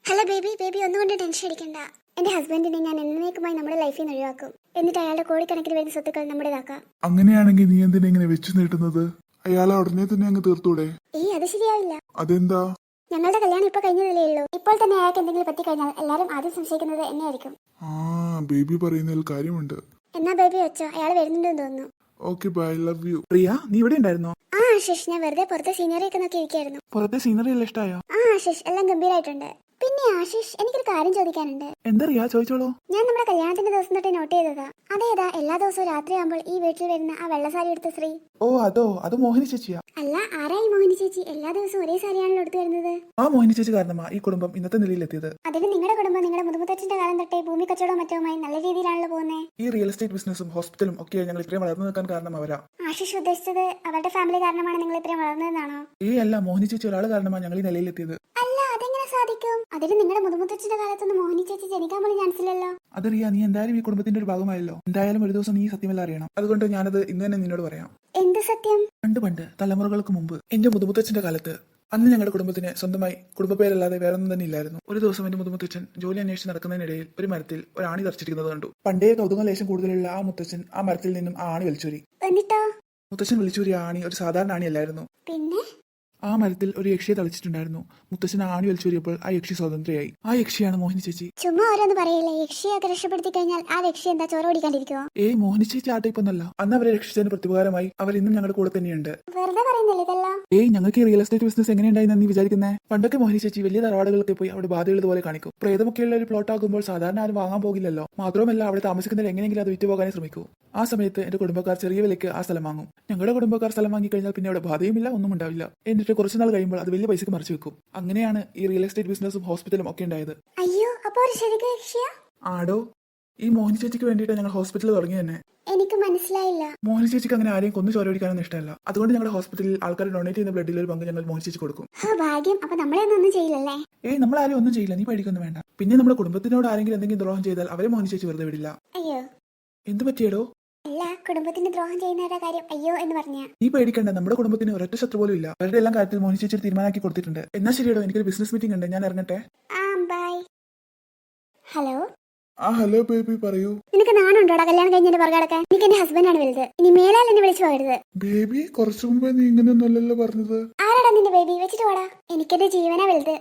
Hello baby, baby ഒന്നുകൊണ്ട് tension അടിക്കണ്ട. എന്റെ ഹസ്ബൻഡിനെ ഞാൻ എന്നേക്കുമായി നമ്മുടെ ലൈഫിൽ നിന്ന് ഒഴിവാക്കും. എന്നിട്ട് അയാളുടെ കോടിക്കണക്കിന് വരുന്ന സ്വത്തുക്കൾ നമ്മുടേതാക്കാം. അങ്ങനെയാണെങ്കിൽ നീ എന്തിനാ ഇങ്ങനെ വെച്ചു നീട്ടുന്നത്? അയാളെ ഉടനെ തന്നെ അങ്ങ് തീർത്തൂടെ? അത് ശരിയാവില്ല. അതെന്താ? ഞങ്ങളുടെ കല്യാണം ഇപ്പൊ കഴിഞ്ഞതല്ലേ ഉള്ളൂ. ഇപ്പോൾ തന്നെ അയാൾക്ക് എന്തെങ്കിലും പറ്റിക്കഴിഞ്ഞാൽ എല്ലാരും ആദ്യം സംശയിക്കുന്നത് എന്നെ ആയിരിക്കും. ബേബി പറയുന്നതിൽ കാര്യമുണ്ട്. എന്നാ ബേബി വെച്ചോ, അയാൾ വരുന്നുണ്ടെന്ന് തോന്നുന്നു. Okay bye, love you. Priya, നീ ഇവിടെ ഉണ്ടായിരുന്നോ? ആശിഷ്, ഞാൻ വെറുതെ പുറത്തെ സീനറി ഒക്കെ നോക്കി ഇരിക്കായിരുന്നു. പുറത്തെ സീനറി എല്ലാം ഇഷ്ടമായോ? ആശിഷ്, എല്ലാം ഗംഭീരായിട്ടുണ്ട്. പിന്നെ ആശിഷ്, എനിക്കൊരു കാര്യം ചോദിക്കാനുണ്ട്. എന്താ റിയ, ചോദിച്ചോളൂ. ഞാൻ നമ്മുടെ കല്യാണത്തിന്റെ ദിവസം തൊട്ട് നോട്ട് ചെയ്തതാ. അതേതാ എല്ലാ ദിവസവും രാത്രിയാകുമ്പോൾ ഈ വീട്ടിൽ വരുന്ന ആ വെള്ളസാരി എടുത്ത സ്ത്രീ? ഓ അതോ, അത് മോഹിനി ചേച്ചിയാ. അല്ല, ആരായി മോഹിനി ചേച്ചി? എല്ലാ ദിവസവും ഒരേ സാരിയാണല്ലോ എടുത്തു വരുന്നത്. ആ മോഹിനി ചേച്ചി കാരണമാ ഈ കുടുംബം ഇന്നത്തെ നിലയിലെത്തിയത്. അതിന് നിങ്ങളുടെ കുടുംബം നിങ്ങളുടെ മുതുമുത്തച്ഛന്റെ കാലം തൊട്ടേ ഭൂമി കച്ചവടവും മറ്റുമായി നല്ല രീതിയിലാണല്ലോ പോകുന്നത്. ഈ റിയൽ എസ്റ്റേറ്റ് ബിസിനസ്സും ഹോസ്പിറ്റലും ഒക്കെ ഞങ്ങൾ ഇത്രയും വളർന്നു നിൽക്കാൻ കാരണം അവരാ. ആശിഷ് ഉദ്ദേശിച്ചത് അവരുടെ ഫാമിലി കാരണമാണ് നിങ്ങൾ ഇത്രയും വളർന്നതെന്നാണോ? അല്ല, മോഹിനി ചേച്ചി ഒരാൾ കാരണമാണ് ഞങ്ങൾ ഈ നിലയിലെത്തിയത്. അല്ല, അതെങ്ങനെ സാധിക്കും? അതിന് നിങ്ങളുടെ മുതുമുത്തച്ഛന്റെ കാലത്തൊന്നും മോഹിനി ചേച്ചി ജനിക്കാൻ പോലും ചാൻസ് ഇല്ലല്ലോ. അത് റിയ, നീ എന്തായാലും ഈ കുടുംബത്തിന്റെ ഒരു ഭാഗമായല്ലോ. എന്തായാലും ഒരു ദിവസം നീ സത്യമെല്ലാം അറിയണം. അതുകൊണ്ട് ഞാനത് ഇന്ന് തന്നെ നിന്നോട് പറയാം. എന്ത് സത്യം? പണ്ട് തലമുറകൾക്ക് മുമ്പ് എന്റെ മുതുമുത്തച്ഛന്റെ കാലത്ത് അന്ന് ഞങ്ങളുടെ കുടുംബത്തിന് സ്വന്തമായി കുടുംബപ്പേരല്ലാതെ വേറൊന്നും തന്നെ ഇല്ലായിരുന്നു. ഒരു ദിവസം എന്റെ മുതുമുത്തച്ഛൻ ജോലി അന്വേഷിച്ച് നടക്കുന്നതിനിടയിൽ ഒരു മരത്തിൽ ഒരു ആണി തറച്ചിരിക്കുന്നത് കണ്ടു. പണ്ടേ കൗതുക ലേശം കൂടുതലുള്ള ആ മുത്തച്ഛൻ ആ മരത്തിൽ നിന്നും ആ ആണി വലിച്ചൂരി. എന്നിട്ടോ? മുത്തച്ഛൻ വലിച്ചൂരിയ ആണി ഒരു സാധാരണ ആണി അല്ലായിരുന്നു. പിന്നെ ആ മരത്തിൽ ഒരു യക്ഷിയെ തളിച്ചിട്ടുണ്ടായിരുന്നു. മുത്തച്ഛൻ ആ ആണി വലിച്ചൂരിയപ്പോൾ ആ യക്ഷി സ്വതന്ത്രയായി. ആ യക്ഷിയാണ് മോഹിനി ചേച്ചി. ചുമ്മാ ഓരോന്ന് പറയില്ലേ. യക്ഷിയൊക്കെ രക്ഷപ്പെടുത്തി കഴിഞ്ഞാൽ ആ യക്ഷി എന്താ ചോര ഓടിക്കാണ്ടിരിക്കുവോ? മോഹിനി ചേച്ചി ആ ടൈപ്പൊന്നല്ല. അന്ന് അവരെ രക്ഷിച്ചതിന് പ്രതികാരമായി അവർ ഇന്നും ഞങ്ങളുടെ കൂടെ തന്നെയുണ്ട്. വെറുതെ പറയുന്നില്ല ഇതെല്ലാം. ഞങ്ങൾക്ക് ഈ റിയൽ എസ്റ്റേറ്റ് ബിസിനസ് എങ്ങനെയുണ്ടായിരുന്നു നീ വിചാരിക്കുന്നേ? പണ്ടൊക്കെ മോഹിനി ചേച്ചി വലിയ തറവാടുകളൊക്കെ പോയി അവിടെ ബാധയുള്ളതുപോലെ കാണിക്കും. പ്രേതമൊക്കെയുള്ള ഒരു പ്ലോട്ട് ആകുമ്പോൾ സാധാരണ ആരും വാങ്ങാൻ പോകില്ലല്ലോ. മാത്രമല്ല അവിടെ താമസിക്കുന്നവർ എങ്ങനെയെങ്കിലും അത് വിറ്റുപോകാനേ ശ്രമിക്കൂ. ആ സമയത്ത് എന്റെ കുടുംബക്കാർ ചെറിയ വിലയ്ക്ക് ആ സ്ഥലം വാങ്ങും. ഞങ്ങളുടെ കുടുംബക്കാർ സ്ഥലം വാങ്ങിക്കഴിഞ്ഞാൽ പിന്നെ അവിടെ ബാധയുമില്ല, ഒന്നും ഉണ്ടാവില്ല. എന്നിട്ട് കുറച്ചുനാൾ കഴിയുമ്പോൾ അത് വലിയ പൈസക്ക് മറിച്ചു വെക്കും. അങ്ങനെയാണ് ഈ റിയൽ എസ്റ്റേറ്റ് ബിസിനസ്സും ഹോസ്പിറ്റലും ഒക്കെ ഉണ്ടായത്. അയ്യോ, അപ്പൊ ഒരു ശരിക്കും യക്ഷിയാ? ആടോ, ഈ മോഹിനി ചേച്ചിക്ക് വേണ്ടിയിട്ട് ഞങ്ങൾ ഹോസ്പിറ്റൽ തുടങ്ങി തന്നെ. എനിക്ക് മനസ്സിലായില്ല. മോഹിനി ചേച്ചിക്ക് അങ്ങനെ ആരെയും കൊന്നു ചോരടിക്കാനൊന്നും ഇഷ്ടമല്ല. അതുകൊണ്ട് ഞങ്ങളുടെ ഹോസ്പിറ്റലിൽ ആൾക്കാർ ഡൊണേറ്റ് ചെയ്യുന്ന ബ്ലഡിൽ ഒരു പങ്ക് ഞങ്ങൾ മോഹിനി ചേച്ചി കൊടുക്കും. ഭാഗ്യം. അപ്പൊ നമ്മളെയൊന്നും ചെയ്യില്ലല്ലേ? നമ്മൾ ആരും ഒന്നും ചെയ്യില്ല, നീ പേടിക്കൊന്നും വേണ്ട. പിന്നെ നമ്മുടെ കുടുംബത്തിനോട് ആരെങ്കിലും എന്തെങ്കിലും ദ്രോഹം ചെയ്താൽ അവരെ മോഹിനി ചേച്ചി വെറുതെ വിടില്ല. അയ്യോ, എന്ത് പറ്റിയടോ? അല്ല, കുടുംബത്തിന് ദ്രോഹം ചെയ്യുന്നവരുടെ കാര്യം അയ്യോ എന്ന് പറഞ്ഞ. നീ പേടിക്കണ്ട, നമ്മുടെ കുടുംബത്തിന് ഒരൊറ്റ ശത്രു പോലും ഇല്ല. അവരുടെ എല്ലാം കാര്യത്തിൽ മോഹിനി ചേച്ചി തീരുമാനമാക്കി കൊടുത്തിട്ടുണ്ട്. എന്നാ ശരിയടോ, എനിക്കൊരു ബിസിനസ് മീറ്റിംഗ് ഉണ്ട്, ഞാൻ ഇറങ്ങട്ടെ. ബൈ. ഹലോ. ഹലോ ബേബി, പറയൂ. നിനക്ക് നാണുണ്ടോടാ കല്യാണം കഴിഞ്ഞതിന്റെ പുറകെ? എനിക്ക് എന്റെ ഹസ്ബൻഡാണ് വലുത്. ഇനി മേലാൽ എന്നെ വിളിച്ചു പോകരുത്. ബേബി, കുറച്ചു മുമ്പേ നീ ഇങ്ങനെയൊന്നുമല്ലല്ലോ പറഞ്ഞത്. ആരാടാ നിന്റെ ബേബി? വെച്ചിട്ട് പോടാ. എനിക്കെന്റെ ജീവനാ വലുത്.